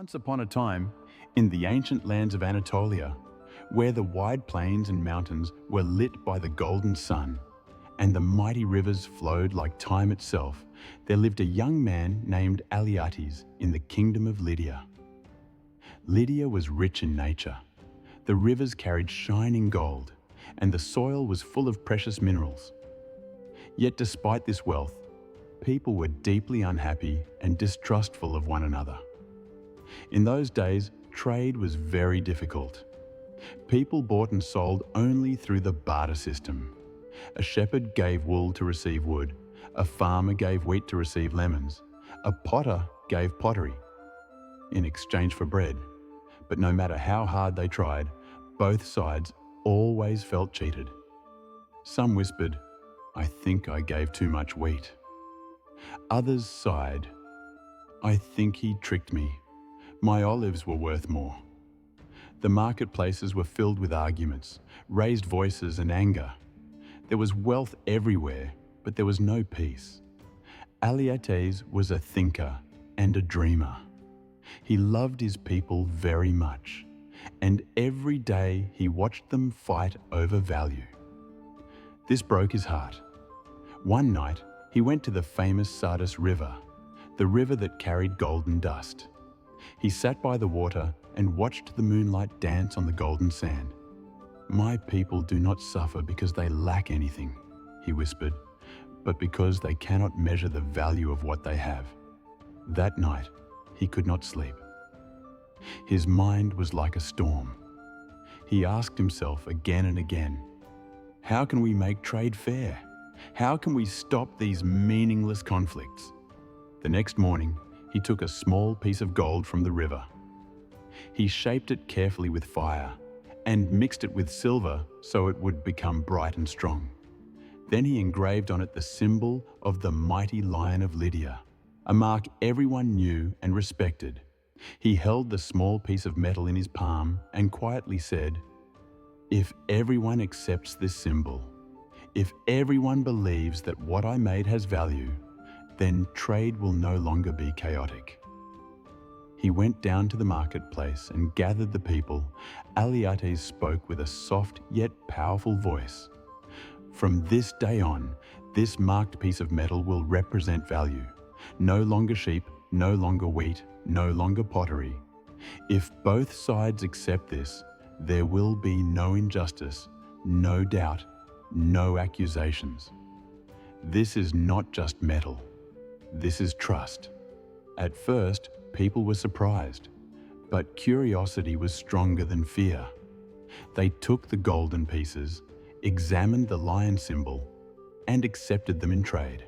Once upon a time, in the ancient lands of Anatolia, where the wide plains and mountains were lit by the golden sun, and the mighty rivers flowed like time itself, there lived a young man named Alyattes in the kingdom of Lydia. Lydia was rich in nature. The rivers carried shining gold, and the soil was full of precious minerals. Yet despite this wealth, people were deeply unhappy and distrustful of one another. In those days, trade was very difficult. People bought and sold only through the barter system. A shepherd gave wool to receive wood, a farmer gave wheat to receive lemons, a potter gave pottery in exchange for bread. But no matter how hard they tried, both sides always felt cheated. Some whispered, "I think I gave too much wheat." Others sighed, "I think he tricked me. My olives were worth more." The marketplaces were filled with arguments, raised voices and anger. There was wealth everywhere, but there was no peace. Alyattes was a thinker and a dreamer. He loved his people very much, and every day he watched them fight over value. This broke his heart. One night, he went to the famous Sardis River, the river that carried golden dust. He sat by the water and watched the moonlight dance on the golden sand. "My people do not suffer because they lack anything," he whispered, "but because they cannot measure the value of what they have." That night, he could not sleep. His mind was like a storm. He asked himself again and again, "How can we make trade fair? How can we stop these meaningless conflicts?" The next morning, he took a small piece of gold from the river. He shaped it carefully with fire and mixed it with silver so it would become bright and strong. Then he engraved on it the symbol of the mighty Lion of Lydia, a mark everyone knew and respected. He held the small piece of metal in his palm and quietly said, "If everyone accepts this symbol, if everyone believes that what I made has value, then trade will no longer be chaotic." He went down to the marketplace and gathered the people. Alyattes spoke with a soft yet powerful voice. "From this day on, this marked piece of metal will represent value. No longer sheep, no longer wheat, no longer pottery. If both sides accept this, there will be no injustice, no doubt, no accusations. This is not just metal. This is trust." At first, people were surprised, but curiosity was stronger than fear. They took the golden pieces, examined the lion symbol, and accepted them in trade.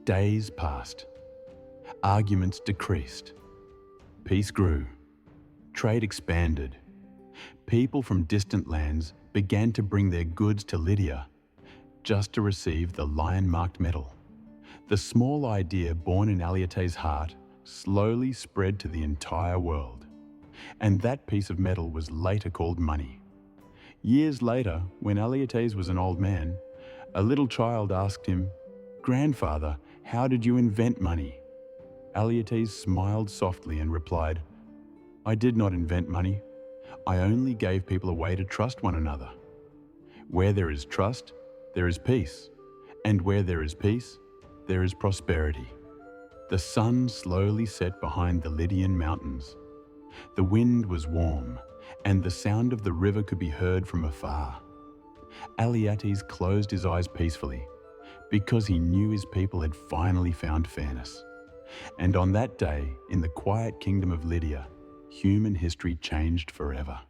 Days passed. Arguments decreased. Peace grew. Trade expanded. People from distant lands began to bring their goods to Lydia just to receive the lion-marked metal. The small idea born in Alyattes' heart slowly spread to the entire world, and that piece of metal was later called money. Years later, when Alyattes was an old man, a little child asked him, "Grandfather, how did you invent money?" Alyattes smiled softly and replied, "I did not invent money. I only gave people a way to trust one another. Where there is trust, there is peace, and where there is peace, there is prosperity." The sun slowly set behind the Lydian mountains. The wind was warm, and the sound of the river could be heard from afar. Alyattes closed his eyes peacefully, because he knew his people had finally found fairness. And on that day, in the quiet kingdom of Lydia, human history changed forever.